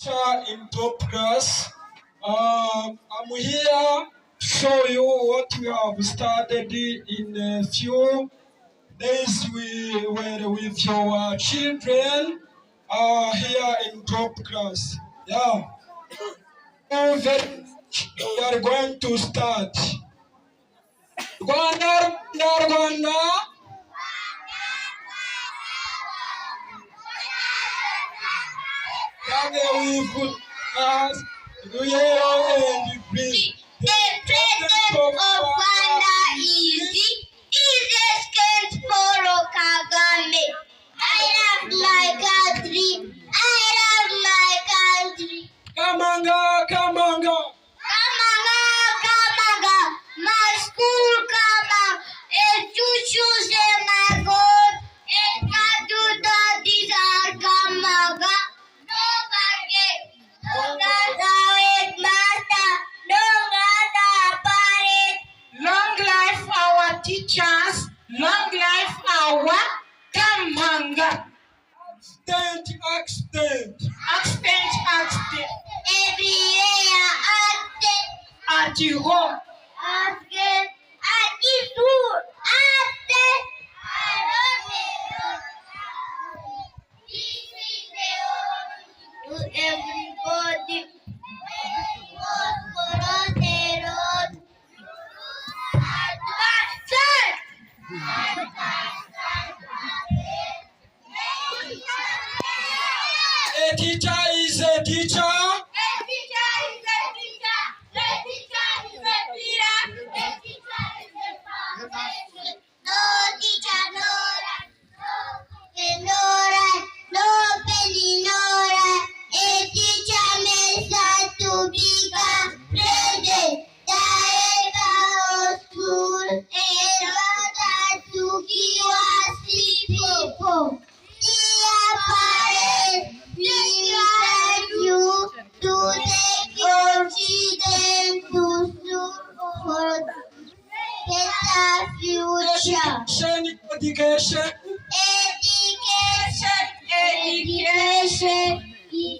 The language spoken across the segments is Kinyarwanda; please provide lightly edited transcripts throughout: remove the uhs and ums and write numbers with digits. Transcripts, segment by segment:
In top class. I'm here to show you what we have started in a few days. We were with your children here in top class. Yeah. So we are going to start. Rwanda. We put us and breathe. The president of Rwanda is the easiest Paul Kagame. I love my country. I love my country. Kamanga. Kamanga. My school Kamanga. And to choose my God. And to that is our Kamanga. Don't forget. Don't forget, master. Don't forget. Long life our teachers. Long life our Kamanga. Accident. Everywhere At your home. at the school, to everybody. Cross the road. A teacher is a teacher. Education. Education is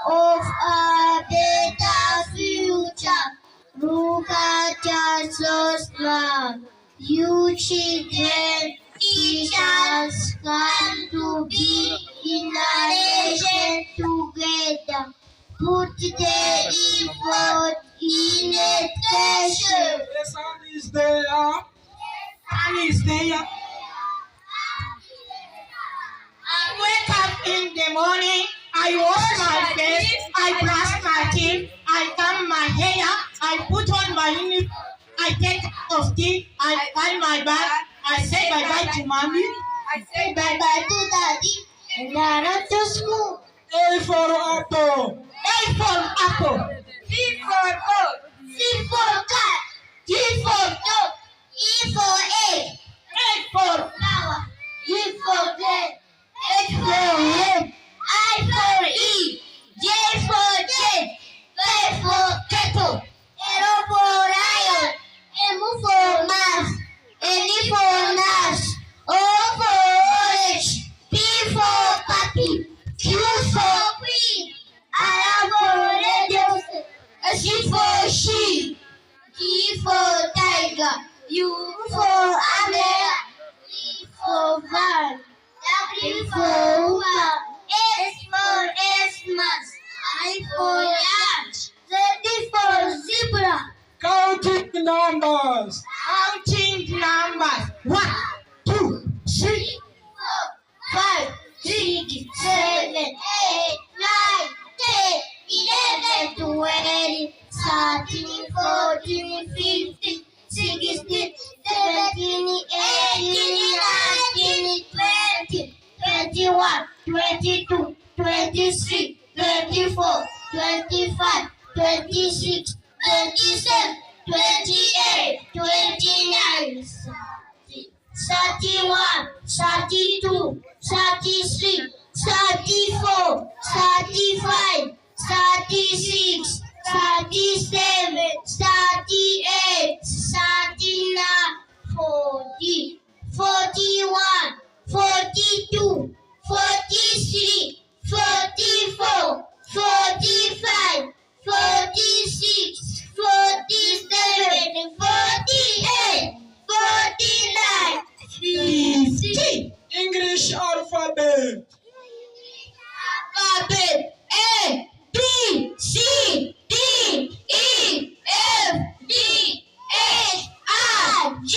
of a better future. Look at us now. You children, teachers come to be in a nation together. Put the effort in education. The sun is there. I wake up in the morning, I wash my face, I brush my teeth, I comb my hair, I put on my uniform, I take off tea, I find my bag, I say bye-bye to mommy, I say bye-bye to daddy, and I run to school. A for apple. A for apple, B for ball, C for cat, D for dog, E for egg, A for flower, U for bread, H for head, I for E, J for jet, K for kettle, L for lion, M for mouse, N for nurse, O for orange, P for puppy, Q for queen, R for radio, S for sheep, T for tiger, U for umbrella, V for van, W for woman, S for Xmas, I for yacht, Z for zebra. Counting numbers. counting numbers. 1, 2, 3, 4, 5, 6, 7, 8, 9, 10, 11, 12, 13, 14, 15, 16, 17, 18, 19, 20, 21, 22, 23, 24, 25, 26, 27, 28, 29, 31, 32, 33, 34, 35, 36, 37, 38, 39, 40, 41, 42, 43, 44, English alphabet. Alphabet. A, B, C, D, E, F, G, H, I, J,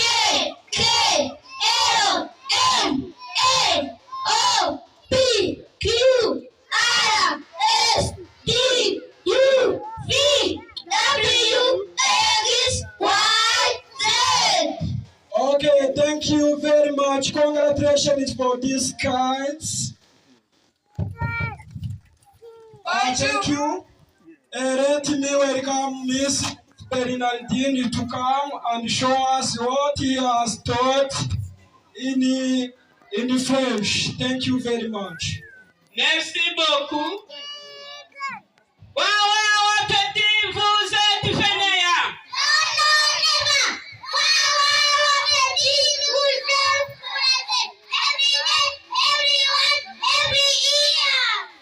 K, L, M, N, O, P, Q, R, S, T, U, V, W, X, Y, Z. Okay, thank you very much. Congratulations for these kids. Thank you. Let me welcome Miss Bernardine to come and show us what he has taught in French. Thank you very much. Merci beaucoup. Waouh, petit, vous êtes fainéants.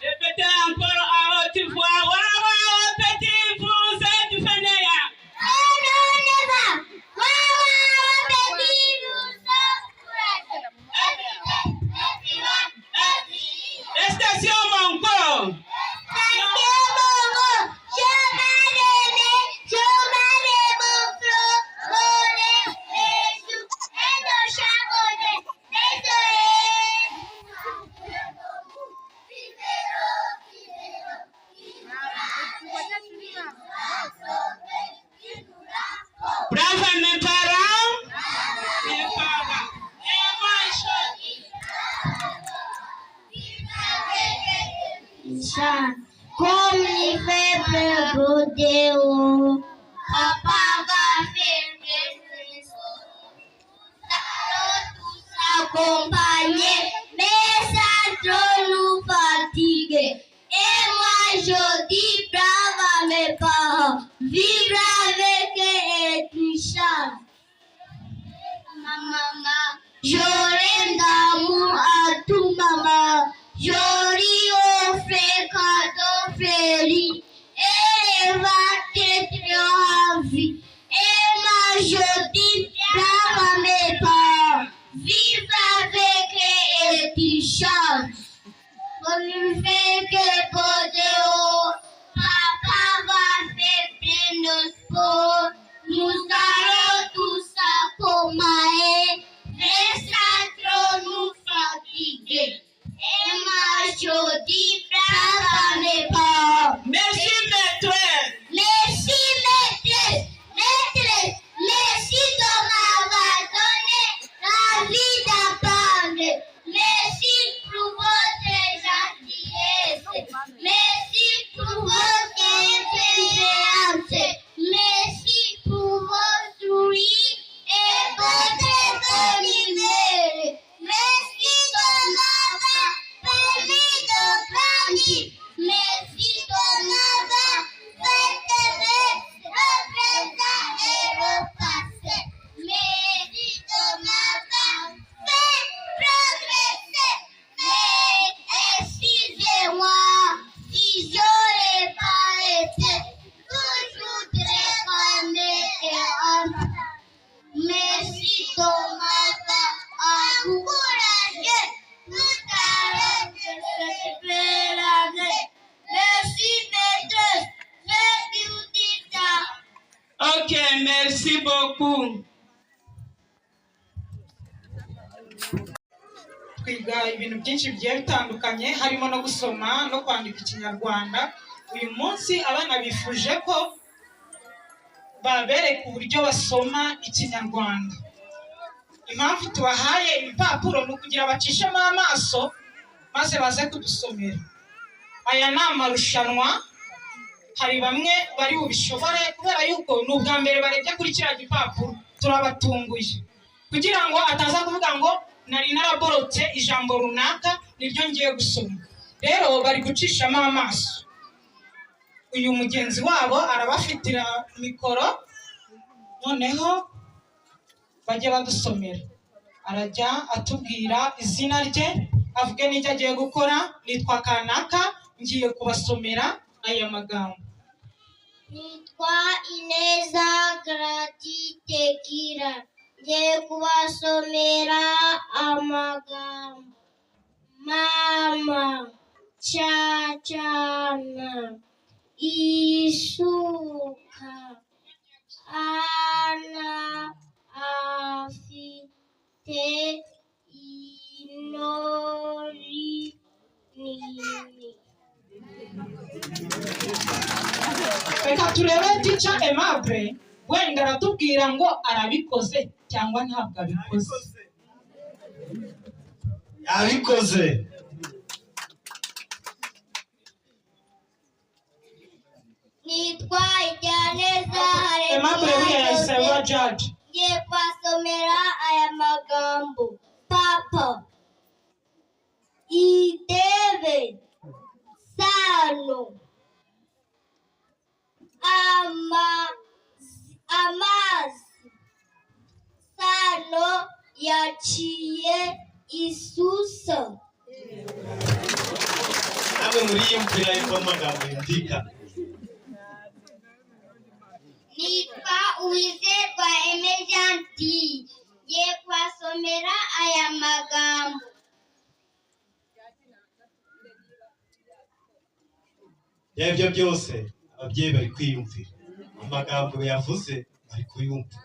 Répétez encore à haute voix. Waouh, petit, vous êtes fainéants. Station Manco. Bravo mes parents. Mes parents. Et moi, Comme il fait plein de papa va faire des nous allons tous accompagner, mais ça trop nous fatiguer. Et moi je dis bravo à mes parents, vivre avec eux est une chance. Ma maman, j'aurai d'amour à tout maman. J'aurai offert cadeau fleuri et elle va être en vie. Et moi je dis bravo à mes parents, vivre avec eux est une chance. On ne fait que poser haut, papa va faire plein de sport. Nous allons tous accompagner, mais ça trop nous fatiguer. Et moi je dis bravo à mes parents. merci maîtresse. Merci maîtresse, maîtresse, merci de m'avoir donné la vie d'apprendre. Merci pour votre gentillesse. Merci pour votre intelligence. Merci pour vos sourires et votre bonne humeur. Merci de m'avoir permis de grandir. Merci de m'avoir fait aimer le présent et le passé. Merci de m'avoir fait progresser. Mais excusez-moi si je n'ai pas été toujours très grande et humble. Merci de m'avoir encouragé tout à l'heure de cette belle année. Merci maîtresse, merci Udita. Ok, merci beaucoup. Twiga ibintu byinshi bigiye bitandukanye harimo no gusoma no kwandika ikinyarwanda. Uyu munsi abana bifuje ko babereka uburyo basoma ikinyarwanda. Impamvu tubahaye ibipapuro ni ukugira bacishemo amaso maze baze kudusomera. Aya ni amarushanwa, hari bamwe bari bubishobore kubera yuko ni ubwa mbere barebye kuri kiriya gipapuro. Turabatunguye kugira ngo ataza kuvuga ngo nari naraborotse ijambo runaka niryo ngiye gusoma. Rero bari gucishamo amaso. Uyu mugenzi wabo arabafitira mikoro, noneho bajye badusomera. Arajya atubwira izina rye, avuge n'icyo agiye gukora. Nitwa kanaka, ngiye kubasomera aya magambo. Nitwa Ineza Gratitekira, ngiye kubasomera amagambo. mama, chachana, isuka, ana, afite, inori, nini. Reka turebe Teacher Aimable wenda aratubwira ngo arabikoze cyangwa ntabwo abikoze. Yabikoze. Nitwa Ijyaneza Aimable buriya yahise aba judge. ngiye kubasomera aya magambo. Papa, idebe, sano, amazi, sano yaciye isusa. Nawe muri iyi mvura ariko amagambo yumvikana. Nitwa Uwizerwa Emergenti ngiye kubasomera aya magambo. Ibyo byose ababyeyi bari kwiyumvira. Amagambo yavuze bari kuyumva.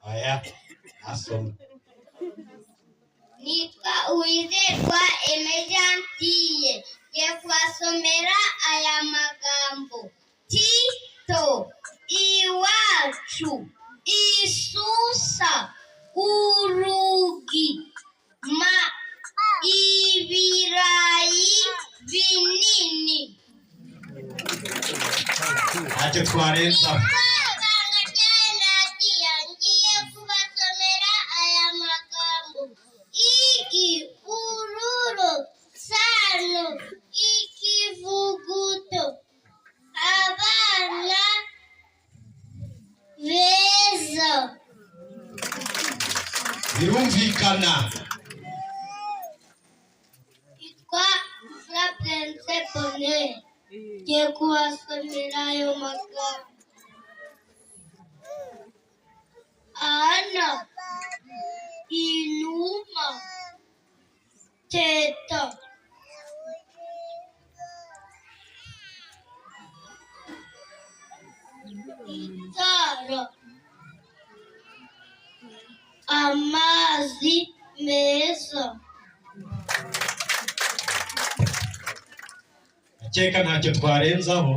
Aya asoma. Nitwa Uwizerwa Emergenti ngiye kubasomera aya magambo. Tito, iwacu, isusa, urugi, ibirayi binini. Ntacyo twarenza. Ngiye kubasomera aya magambo. Igi, ururo, sano, ikivuguto, abana beza. Birumvikana. Yitwa Florence Bonheur ngiye kubasomera ayo magambo. Ana, inuma, teta, itara, amazi meza. Akeka ntacyo twarenzaho.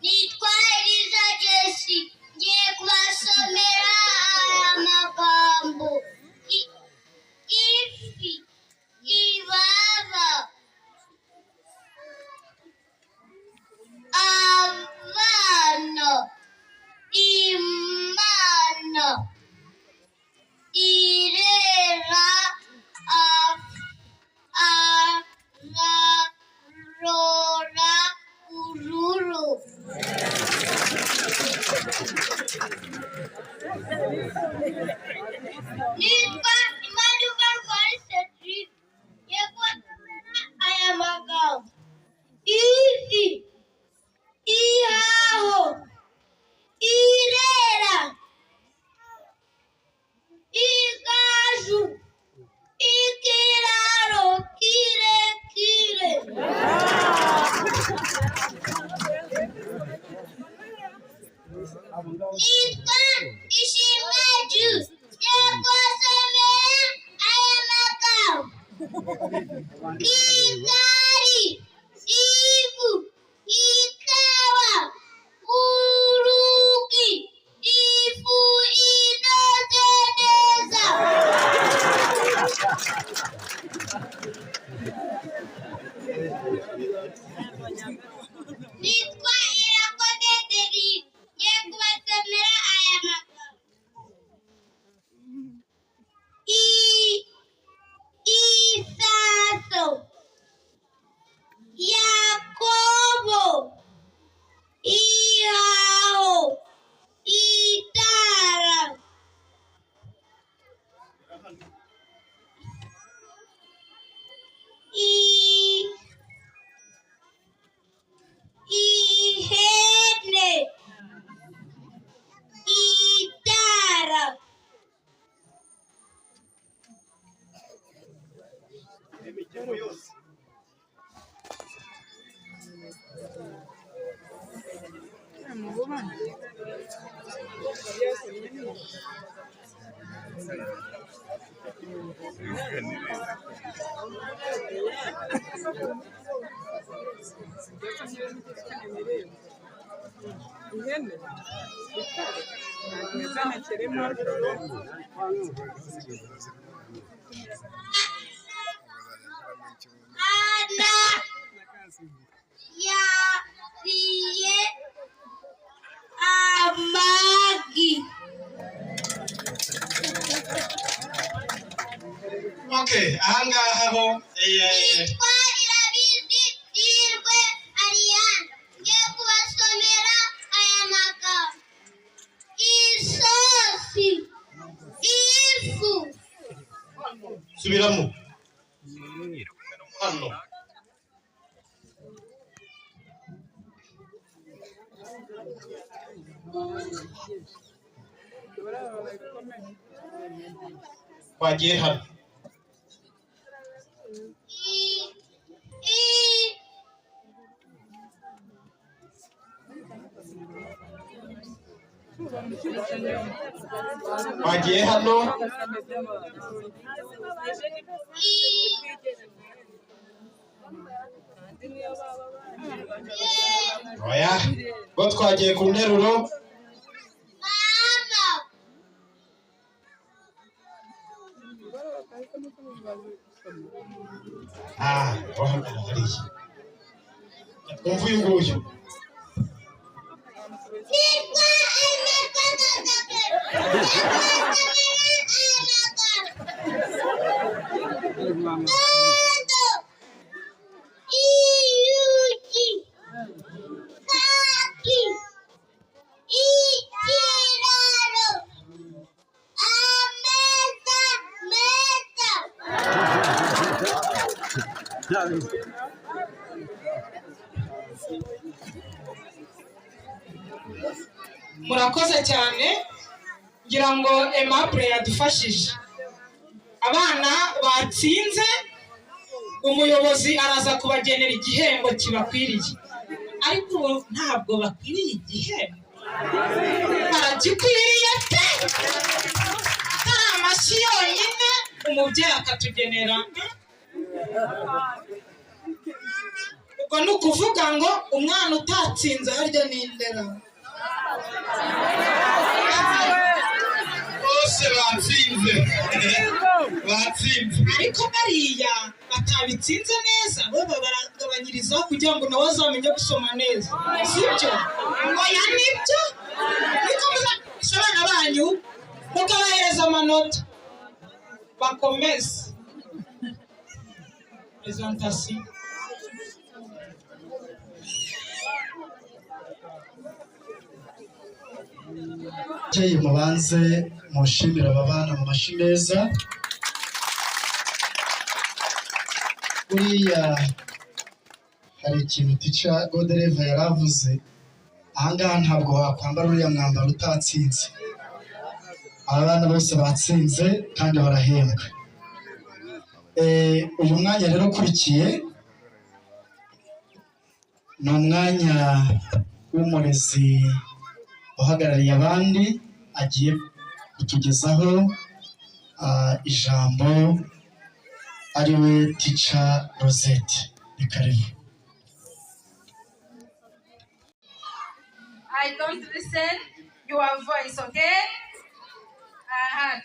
Nitwa Eliza Jesse ngiye kubasomera aya magambo. Ifi, ibaba, abana, imana, irera, ararora, ururu. Nitwa Emmanuel Cedric ngiye kubasomera aya magambo. Ifi, ihaho, irera, igaju, ikiraro kirekire. Nitwa Ishimwe Juice ngiye kubasomera aya magambo. Igari, ivu, ikawa, urugi, ifu inoze neza. Nitwa Irakoze Derrick ngiye kubasomera aya magambo. Isaso, Yakobo, ihaho, itara, yariye amagi. Okay, ahangaha ho Yitwa Irabizi Hirwe Ariane. Ngiye kubasomera aya magambo. Isosi, ifu, subiramo hano. Wagiye hano. Wagiye hano. Oya, ngo twagiye ku nteruro. Wahagarara hariya. Twumva uyu nguyu. Murakoze cyane, ngira ngo Aimable yadufashije. Abana batsinze, umuyobozi araza kubagenera igihembo kibakwiriye, ariko ntabwo bakwiriye igihembo, baragikwiriye pe. Atari amashyi yonyine, umubyeyi akatugenera. Ubwo ni ukuvuga ngo umwana utatsinze harya n'indera. Bose batsinze. Batsinze. Ariko bariya batabitsinze neza, bo baragabanyirizaho kugira ngo nawe azamenye gusoma neza, sibyo? Oya nibyo, niko muzafasha abana banyu mukabahereza amanota bakomeze. Presentation. Ababyeyi mubanze mushimira aba bana mu mashyi meza. Buriya hari ikintu Teacher Godereva yaravuze, ahangaha ntabwo wakwambara uriya mwambaro utatsinze. Aba bana bose batsinze kandi barahembwa. Uyu mwanya rero ukurikiye ni umwanya w'umurezi uhagarariye abandi, agiye kutugezaho ijambo, ariwe Teacher Rosette. Karibu. I don't listen your voice, okay?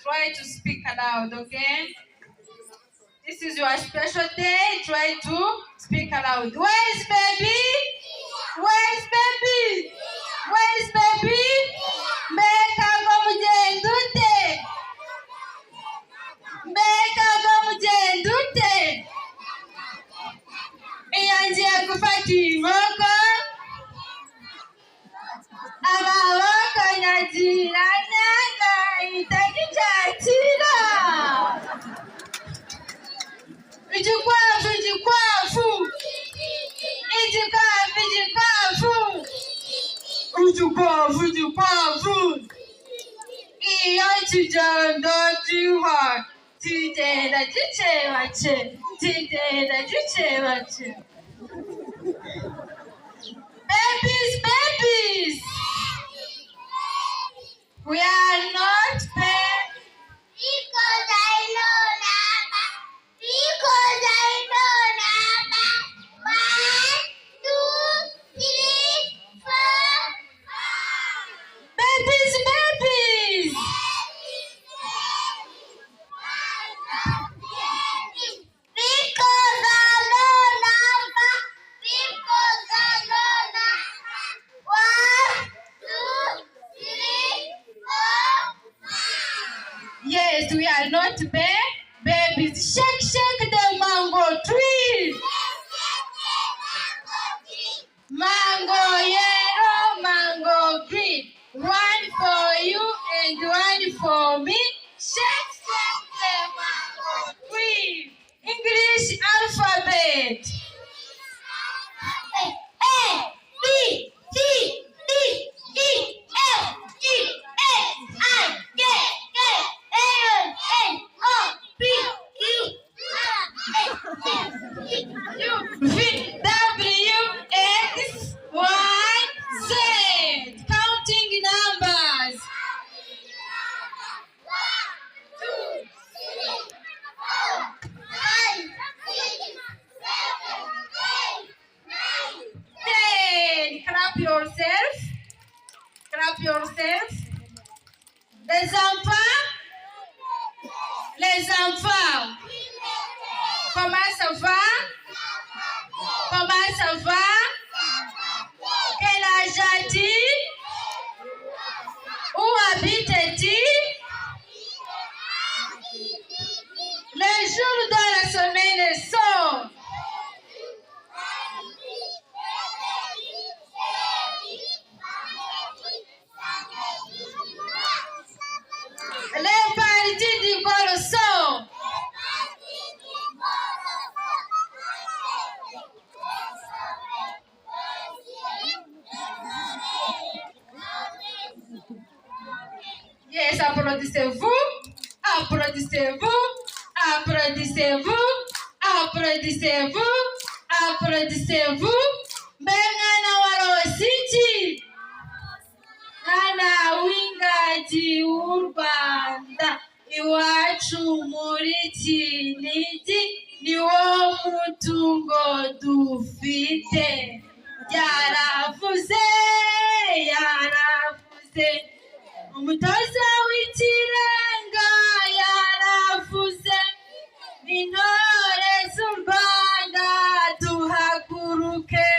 Try to speak aloud, okay? This is your special day. Try to speak aloud. Where is baby? Where is baby? Where is baby? Mbeka ngo mugendute. Mbeka ngo mugendute. Iyo ngiye gufata inkoko, amaboko nyagira nyanga itagicyakira. Igikwavu, igikwavu. Igikwavu, igikwavu. Igikwavu, igikwavu. Iyo kigenda giha, kigenda gikebake, kigenda gikebake. Babies, babies. We are not bad. Because I know number. Because I know number. 1, 2, we are not babies. Shake the mango tree. Mango yellow, mango green. One for you and one for me. Shake the mango tree. English alphabet. A, B, C, D, E, F, G, H, I, J, K, L, M, N, O, P, Q, R, S, T, U, V, W, X, Y, Z. Counting numbers. 1, 2, 3, 4, 5, 6, 7, 8, 9. 10. Clap yourself. Clap yourself. Les enfants. Comment ça va? Comment ça va? Quel âge as-tu? Où habites-tu? Les jours de la semaine sont les parties du corps sont yes, applaudissez-vous, applaudissez-vous, applaudissez-vous, applaudissez-vous, applaudissez-vous. Bengana warositi. Ana wingaji urbanda. Iwacu muri Kinigi niwo mutungo dufite. Yaravuze, yaravuze. Umutoza w'ikirenga yaravuze. Intore z'u Rwanda duhaguruke.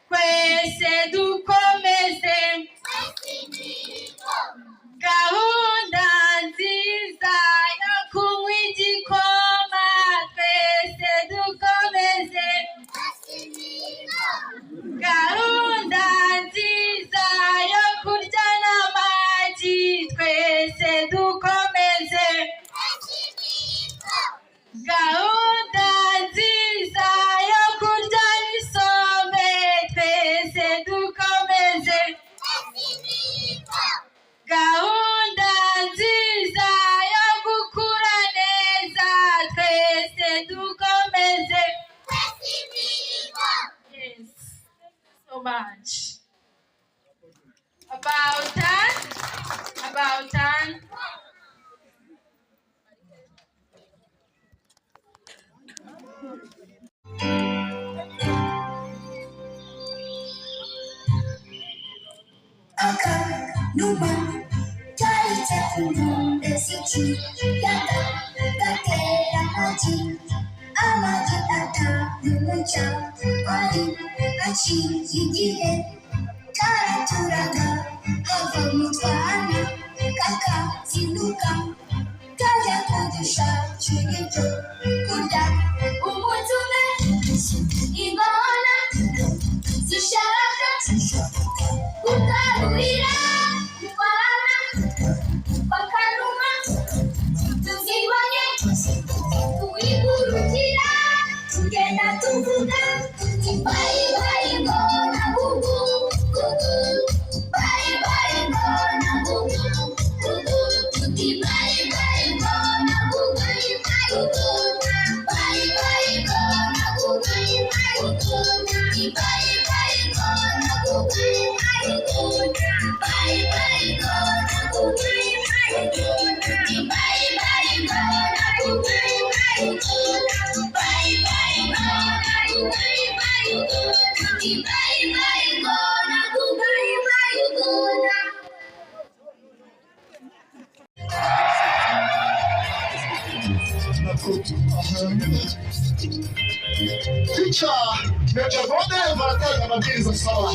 Twese dukomeze. Gahunda nziza yo kunywa igikoma. Twese dukomeze. Gahunda nziza yo kurya n'amagi. Twese dukomeze. Gahunda nziza yo kurya n'isombe. Twese dukomeze. Gahunda nziza yo gukura neza. Twese dukomeze. Yes, so much. About time. Numa, Taita Kumu, Esichi, Yada, Takera Haji, Amaji Ata, Numucha, Wali, Achi, Yigire, Karaturaga, Hava Mutwana, Kaka, Sinuka, Kaya Kudusha, Chigito, Kuda, Umutume, Ibona, Zisharaka, Ukaruira, Ufana, Bakaruma, Tuzibanye, Tuigurutira, Tugenda Tuvuga, Bye gonna Gugu, Gugu, bye gonna Gugu, Gugu, bye gonna Gugu, Gugu, bye gonna Gugu, Gugu, bye gonna Gugu. Teacher, Major Gode, Varatanga, Mabiriza Sawa.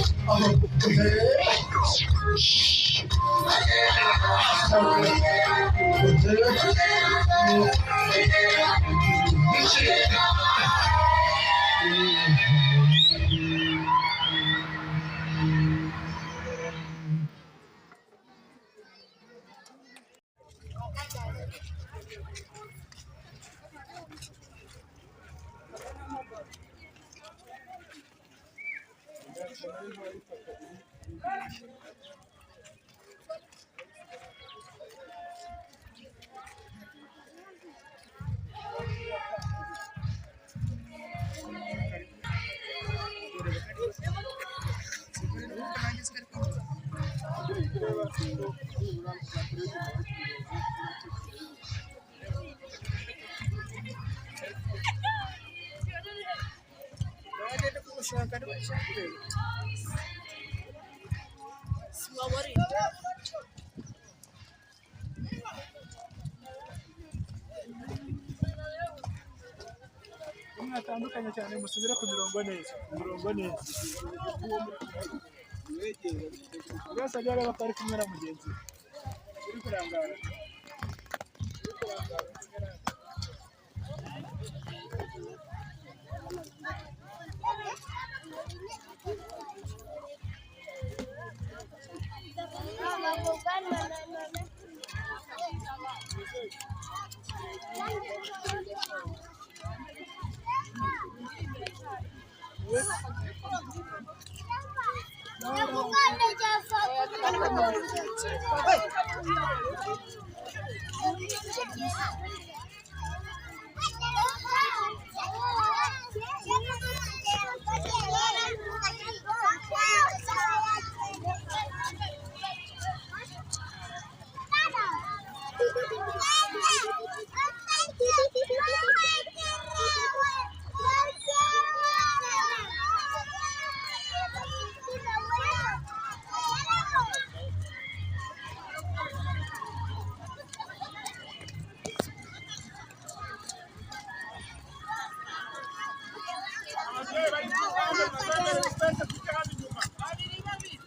mwatandukanye cyane musubire ku mirongo neza buri wese ajya areba ko ari kumwe na mugenzi we uri kurangara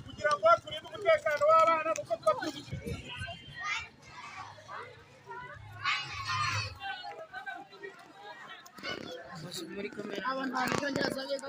kugira ngo turinde umutekano w'abana nuko twakuze muri kamera abantu b'icyongereza biga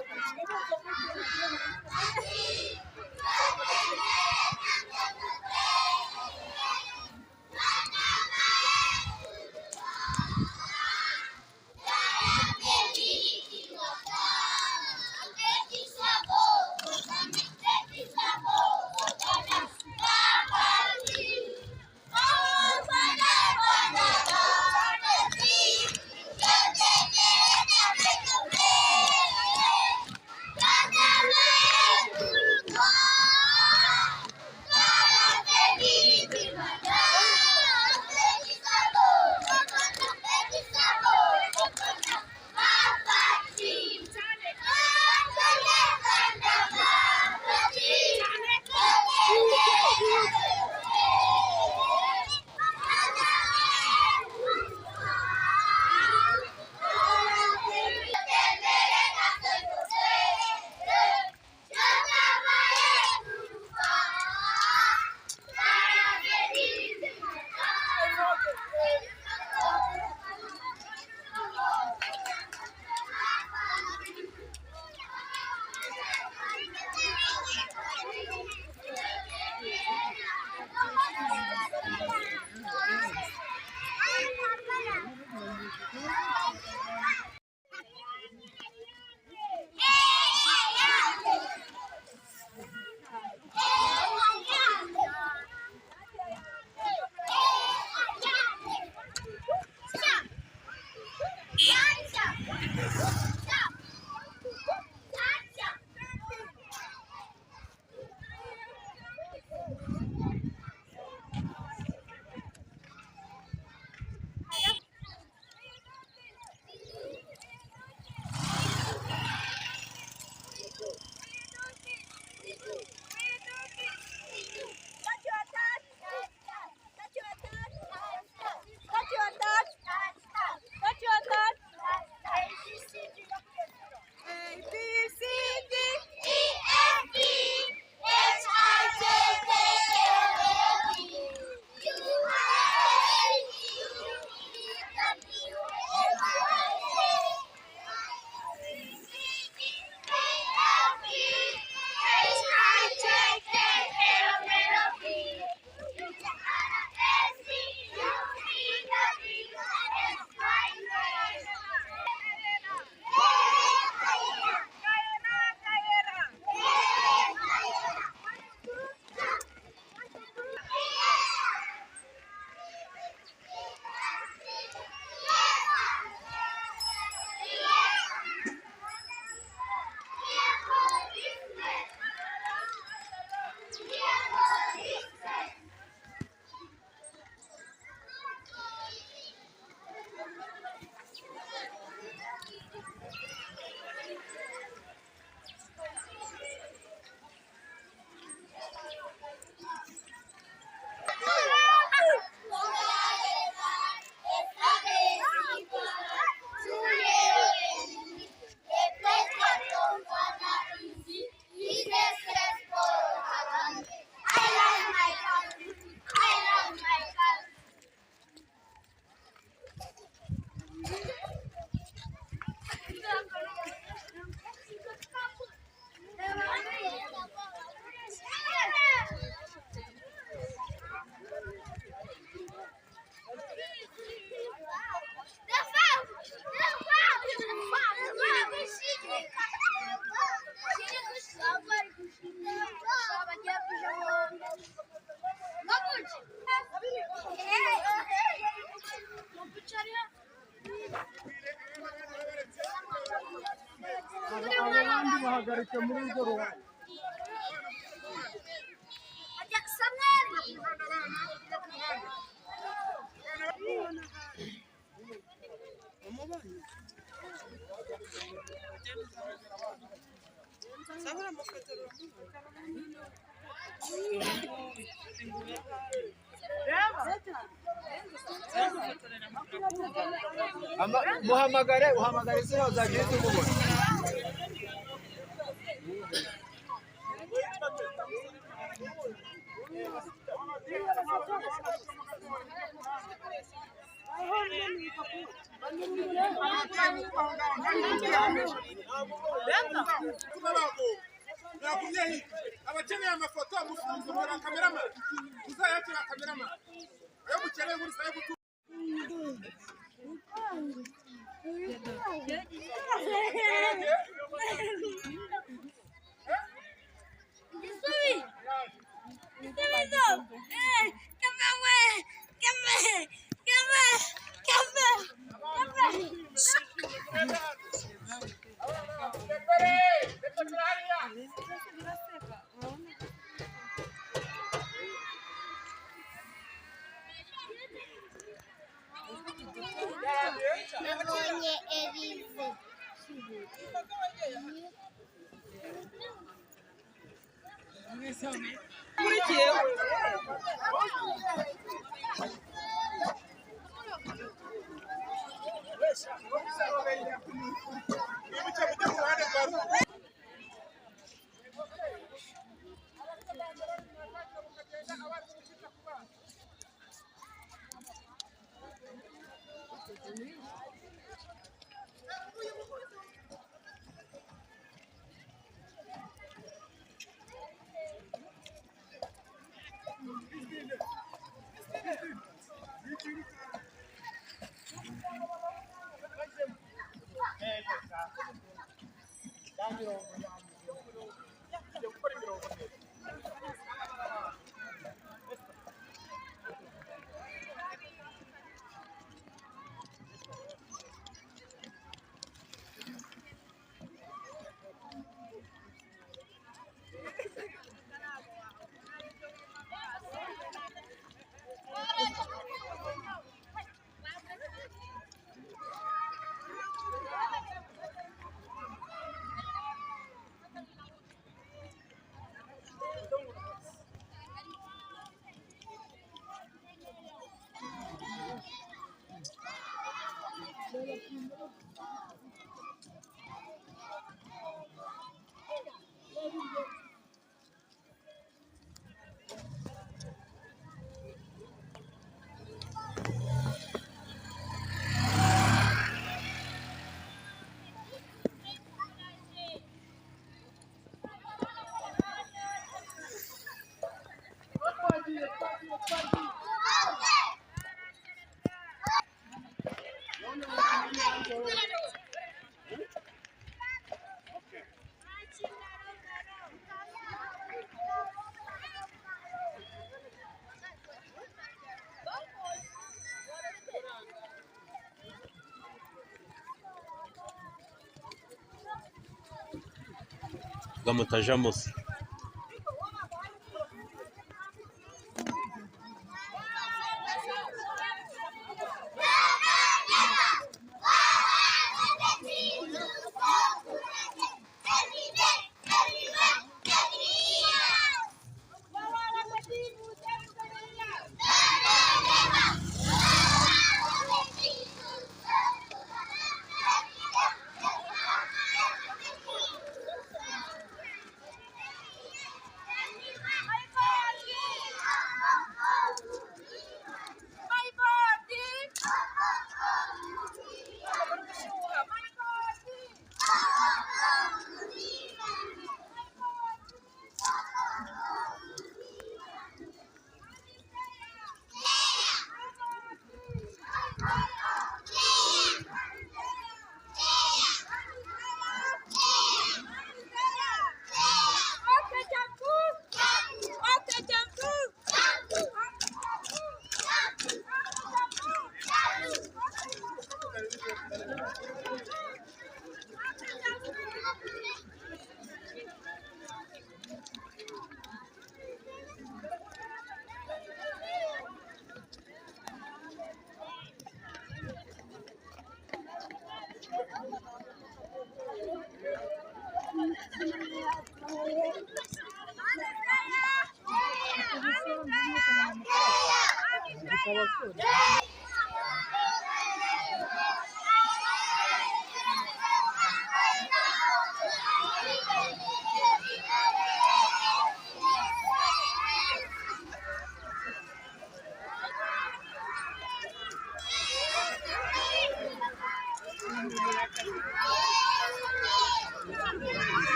uhamagare se uzagiye kumubona. abakeneye amafoto musuzumira kamerama uzayakira kamerama ayo mukeneye muri sayo gutu Nabonye Elize. mutajamo se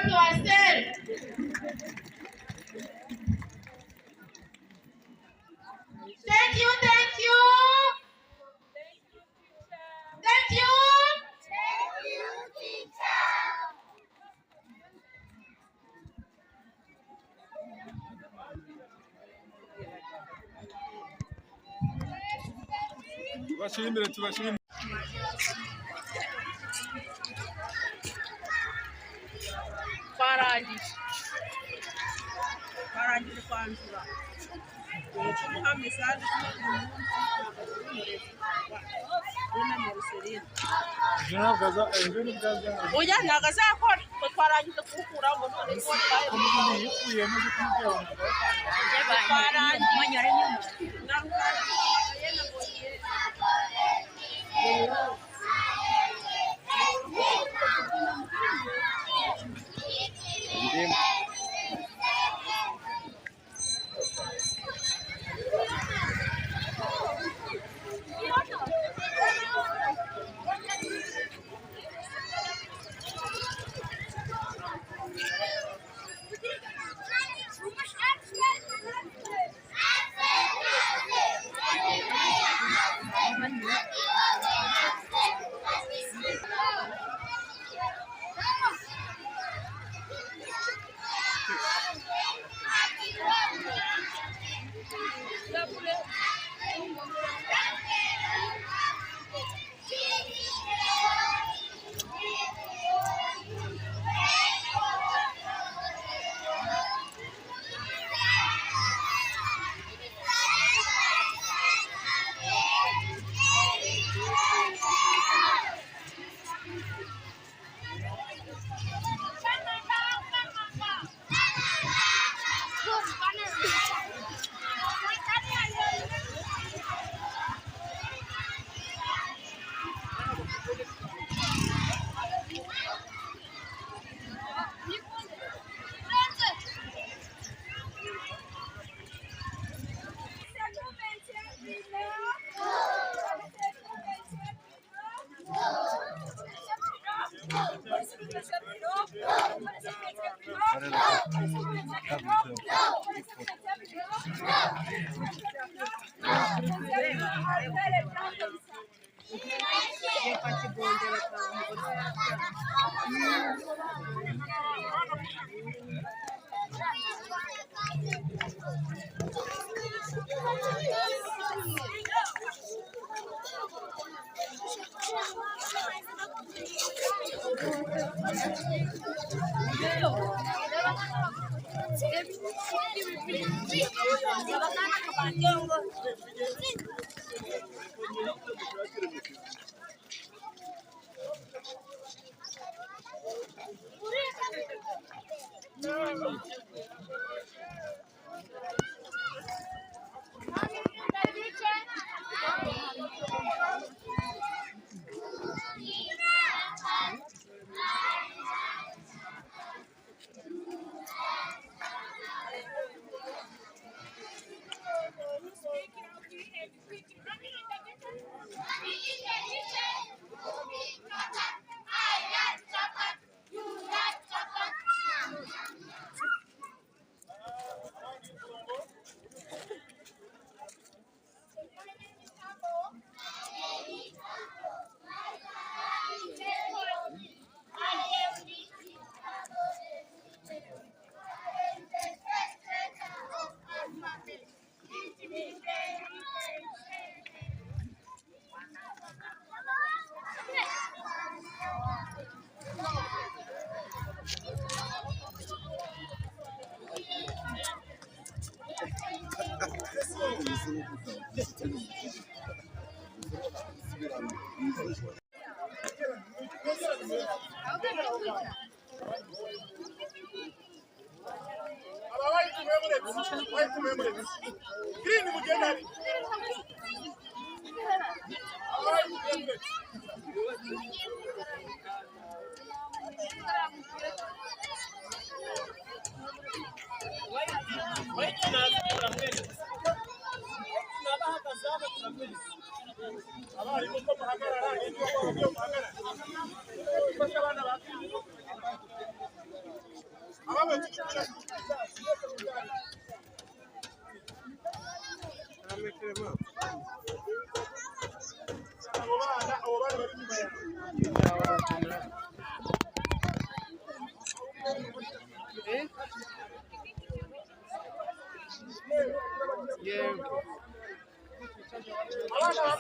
support yourself. Thank you, thank you. Thank you. Thank you, teacher. Tubashimire, tubashimire. Twarangije kwanzura kumuha mesaje oya ntabwo azakora ko twarangije kuwukuramo none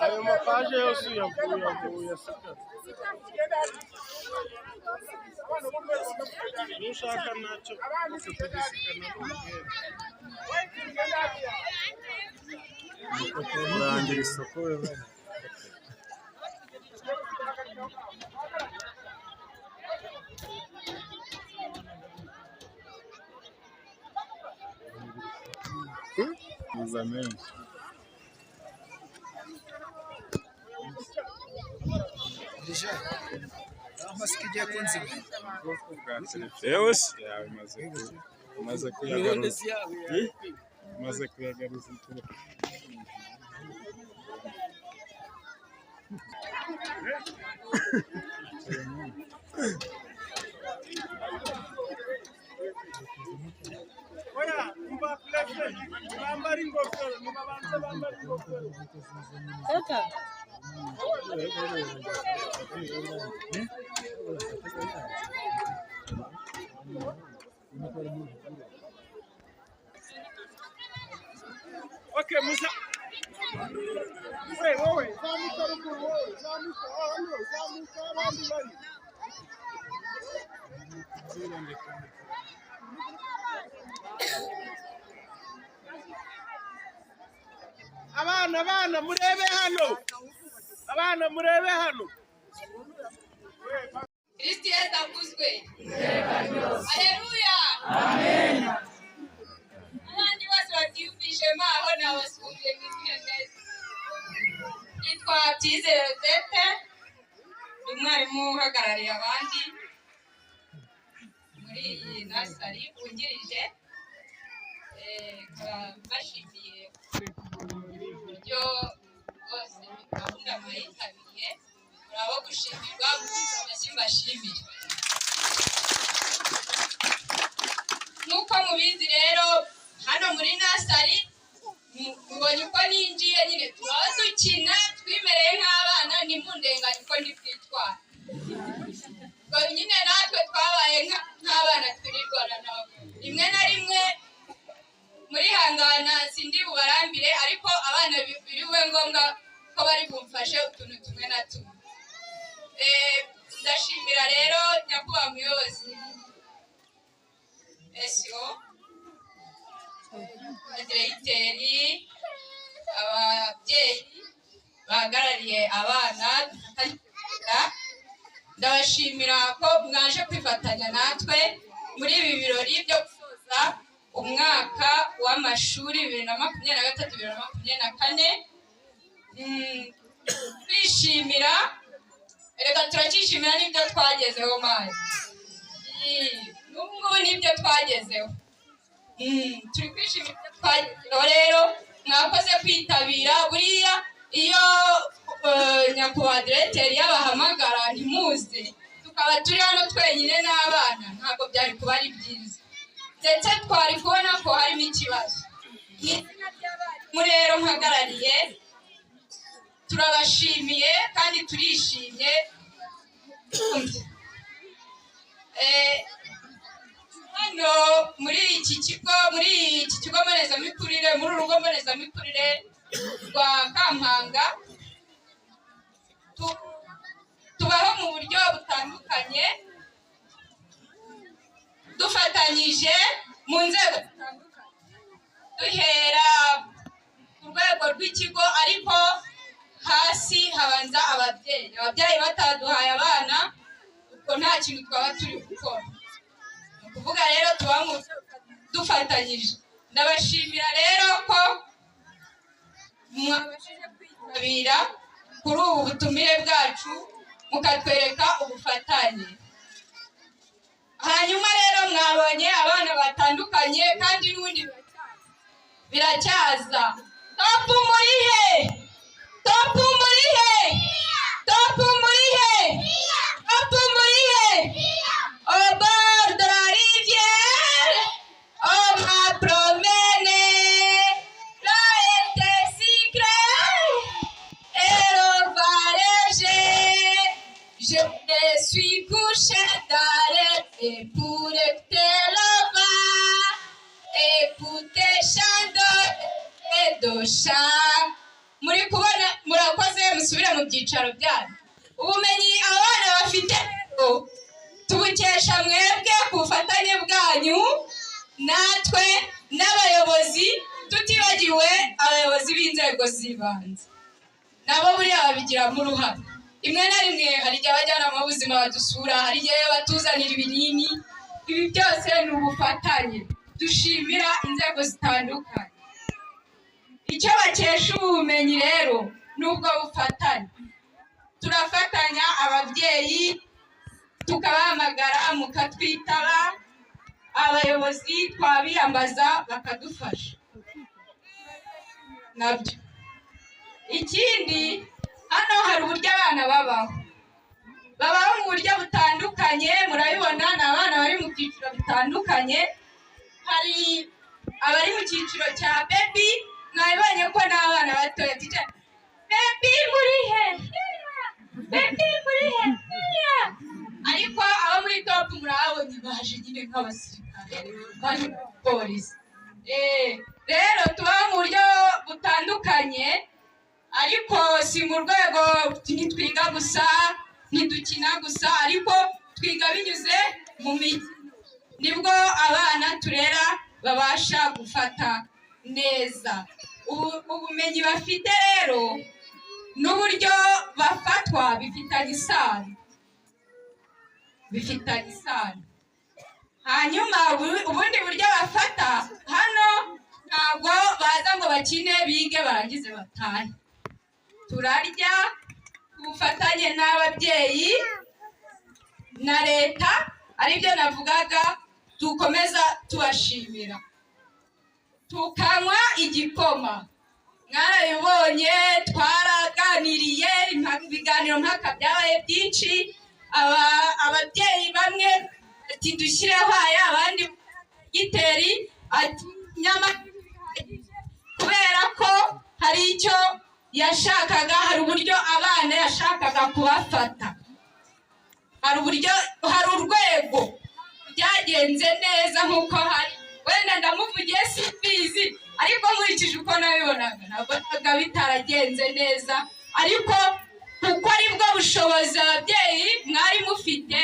ayo mapaje yose uyavuye aseka nushaka nacyo kugisikana urangira isoko wewe Exatamente. Mas que dia consigo? Eu mas é que mas é que Olha, okay, Musa. Oi, abana murebe hano Kristo Yesu akuzwe. Haleluya. Amen. Abandi bose batiyumvishe maho nabasubiye mwizina neza. Nitwa Byizere Zete, umwarimu uhagarariye abandi muri iyi nasari wungirije. Bashimiye uburyo bose gahunda mwayitabiriye, murabo gushimirwa gukiza amashyi mbashimire. Nk'uko mubizi rero hano muri nasari mubonye uko ninjiye nyine turaba dukina twimereye nk'abana ntimundenganye uko ndi kwitwara. Ngo nyine natwe twabaye nk'abana twirirwana nabo rimwe na rimwe muri hangana sindi bubarambire, ariko abana biriwe ngombwa ko bari bumfashe utuntu tumwe na tumwe. Ndashimira rero nyakubahwa muyobozi SO, diregiteri, ababyeyi bahagarariye abana, ndabashimira ko mwaje kwifatanya natwe muri ibi birori byo gusoza umwaka w'amashuri 2023-2024. Twishimira, reka turacyishimira n'ibyo twagezeho mari. N'ubwo n'ibyo twagezeho. Turi kwishimira ibyo twagezeho rero mwakoze kwitabira. Buriya iyo nyakubahwa diregiteri yabahamagara ntimuze tukaba turi hano twenyine n'abana ntabwo byari kuba ari byiza, ndetse twari kubona ko harimo ikibazo. N'izina ry'abarimu rero mpagarariye turabashimiye kandi turishimye. Hano muri iki kigo mbonezamikurire, muri urugo mbonezamikurire rwa Kampanga tubaho mu buryo butandukanye dufatanyije mu nzego zitandukanye, duhera ku rwego rw'ikigo ariko hasi habanza ababyeyi bataduhaye abana ubwo nta kintu twaba turi gukora. Ni ukuvuga rero tuba dufatanyije. Ndabashimira rero ko mwabashije kwitabira kuri ubu butumire bwacu mukatwereka ubufatanye. Hanyuma rero mwabonye abana batandukanye kandi n'ubundi biracyaza. Topu murihe, topu murihe, topu murihe, topu murihe. Au bord de la rivière, on m'a promené, l'eau était si claire et le vent léger. Je me suis couché d'arrêter pour écouter le vent, écouter chant et de chant. Muri kubona murakoze musubire mu byicaro byanyu. Ubumenyi abana bafite tubukesha mwebwe ku bufatanye bwanyu natwe n'abayobozi, tutibagiwe abayobozi b'inzego z'ibanze nabo buriya babigiramo uruhare. Rimwe na rimwe hari igihe abajyanama b'ubuzima badusura, hari igihe batuzanira ibinini. Ibi byose ni ubufatanye dushimira inzego zitandukanye. Icyo bakesha ubumenyi rero n'ubwo bufatanye, turafatanya ababyeyi tukabahamagara mukatwitaba, abayobozi twabiyambaza bakadufasha nabyo. Ikindi, hano hari uburyo abana babaho mu buryo butandukanye, murabibona ni abana bari mu byiciro bitandukanye. Hari abari mu cyiciro cya baby, mwabibonye ko ni abana batoya. Baby muri he? Baby muri he? Ariko abo muri top murabonye baje nyine nk'abasirikare bari polisi. Rero tubaho mu buryo butandukanye, ariko si mu rwego ntitwiga gusa, ntidukina gusa, ariko twiga binyuze mu mijyi. Nibwo abana turera babasha gufata neza. Ubumenyi bafite rero n'uburyo bafatwa bifitanye isano. Hanyuma ubundi buryo bafata hano ntabwo baza ngo bakine bige barangize batahe. Turarya ku bufatanye n'ababyeyi na leta, aribyo navugaga dukomeza tubashimira. Tukanywa igikoma, mwarabibonye, twaraganiriye, ibiganiro mpaka byabaye byinshi. Ababyeyi bamwe ati dushyireho aya, abandi giteri ati nyama, kubera ko hari icyo yashakaga, hari uburyo abana yashakaga kubafata, hari urwego byagenze neza nk'uko hari. Wenda ndamuvugiye simbizi, ariko nkurikije uko nabibonaga nabonaga bitaragenze neza, ariko kuko aribwo bushobozi ababyeyi mwari mufite,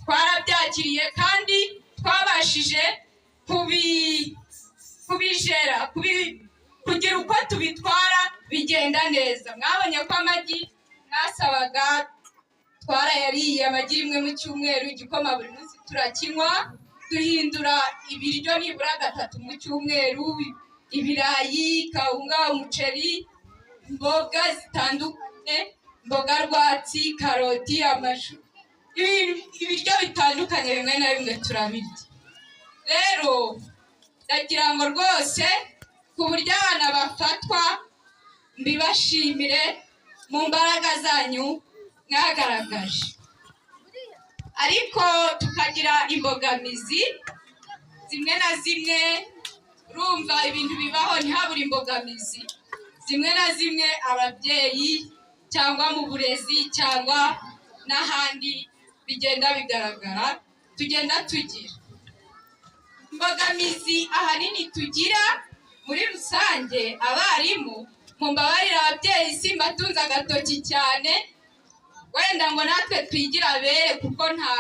twarabyakiriye kandi twabashije kubijera, kugira uko tubitwara bigenda neza. Mwabonye ko amagi mwasabaga twarayariye, amagi rimwe mu cyumweru, igikoma buri munsi turakinywa, duhindura ibiryo nibura 3 mu cyumweru, ibirayi, kawunga, umuceri, imboga zitandukanye, imboga rwatsi, karoti, amashu, ibiryo bitandukanye bimwe na bimwe turabirya. Rero ndagira ngo rwose ku buryo abana bafatwa mbibashimire mu mbaraga zanyu mwagaragaje, ariko tukagira imbogamizi zimwe na zimwe. Urumva ibintu bibaho ntihabure imbogamizi zimwe na zimwe, ababyeyi cyangwa mu burezi cyangwa n'ahandi bigenda bigaragara, tugenda tugira imbogamizi. Ahanini tugira muri rusange abarimu, mumbabarira ababyeyi simbatunze agatoki cyane, wenda ngo natwe twigira abere kuko nta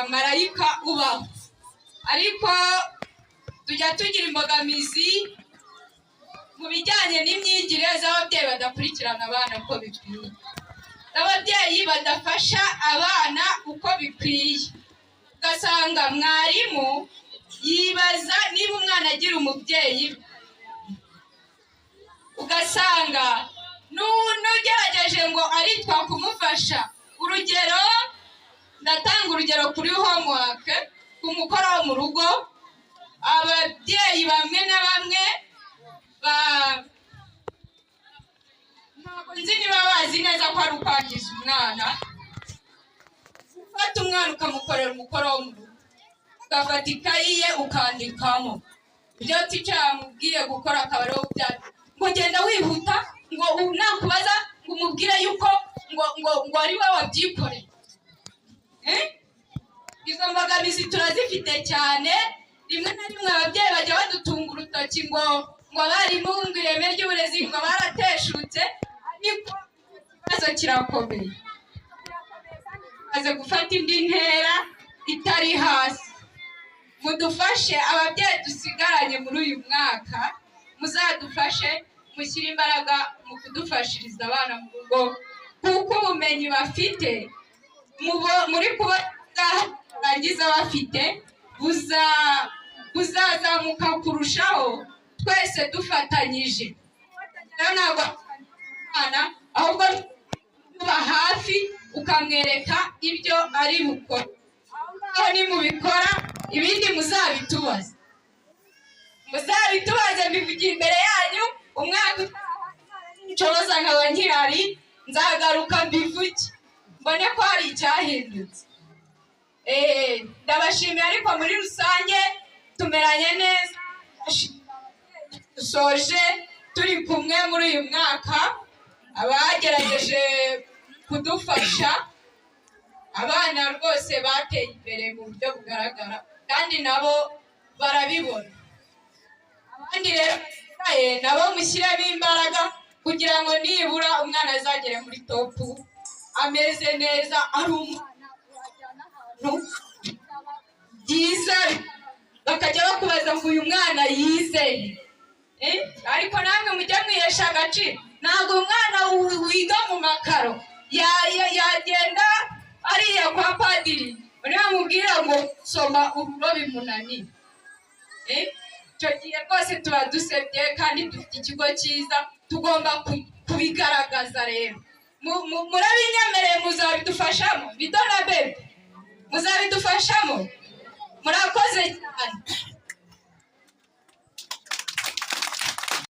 marayika ubaho, ariko tujya tugira imbogamizi mu bijyanye n'imyigire z'ababyeyi badakurikirana abana uko bikwiye, n'ababyeyi badafasha abana uko bikwiye. Ugasanga mwarimu yibaza niba umwana agira umubyeyi, ugasanga n'ugerageje ngo aritwa kumufasha. Urugero, ndatanga urugero kuri homework, ku mukoro wo mu rugo. Ababyeyi bamwe na bamwe ntabwo nzi niba bazi neza ko ari ukwangiza umwana. Ufata umwana ukamukorera umukoro wo mu rugo, ugafata ikayi ye ukandikamo ibyo teacher yamubwiye gukora, akaba ariho byari ngo genda wihuta, ngo nakubaza ngo umubwire yuko ngo ari we wabyikoreye. Izo mbogamizi turazifite cyane. Rimwe na rimwe ababyeyi bajya badutunga urutoki ngo abarimu ngo ireme ry'uburezi ngo barateshutse, ikibazo kirakomeye maze gufata indi ntera itari hasi. Mudufashe ababyeyi dusigaranye muri uyu mwaka, muzadufashe mushyire imbaraga mu kudufashiriza abana mu rugo, kuko ubumenyi bafite muri kubarangiza bafite buzazamuka kurushaho twese dufatanyije. Rero ntabwo umwana ahubwo tuba hafi ukamwereka ibyo ari bukora. Aho nimubikora ibindi muzabitubaza mbivugira imbere yanyu. Umwaka nshoboza nkaba nkihari nzagaruka mbivuge mbone ko hari icyahindutse. Ndabashimiye ariko muri rusange tumeranye neza, dusoje turi kumwe muri uyu mwaka. Abagerageje kudufasha abana rwose bateye imbere mu buryo bugaragara kandi nabo barabibona. Abandi rero nabo mushyiremo imbaraga kugira ngo nibura umwana azagere muri topu ameze neza, ari umwana byiza, bakajya bakubaza ngo uyu mwana yizeye. Ariko namwe mujya mwihesha agaciro. Ntabwo umwana wiga mu makaro yagenda ariya kwa padiri bamubwira ngo soma ururo bimunaniye. Icyo gihe rwose tuba dusebye kandi dufite ikigo cyiza, tugomba kubigaragaza. Rero murabinyemereye, muzabidufashamo. Bito na bebe muzabidufashamo. Murakoze cyane.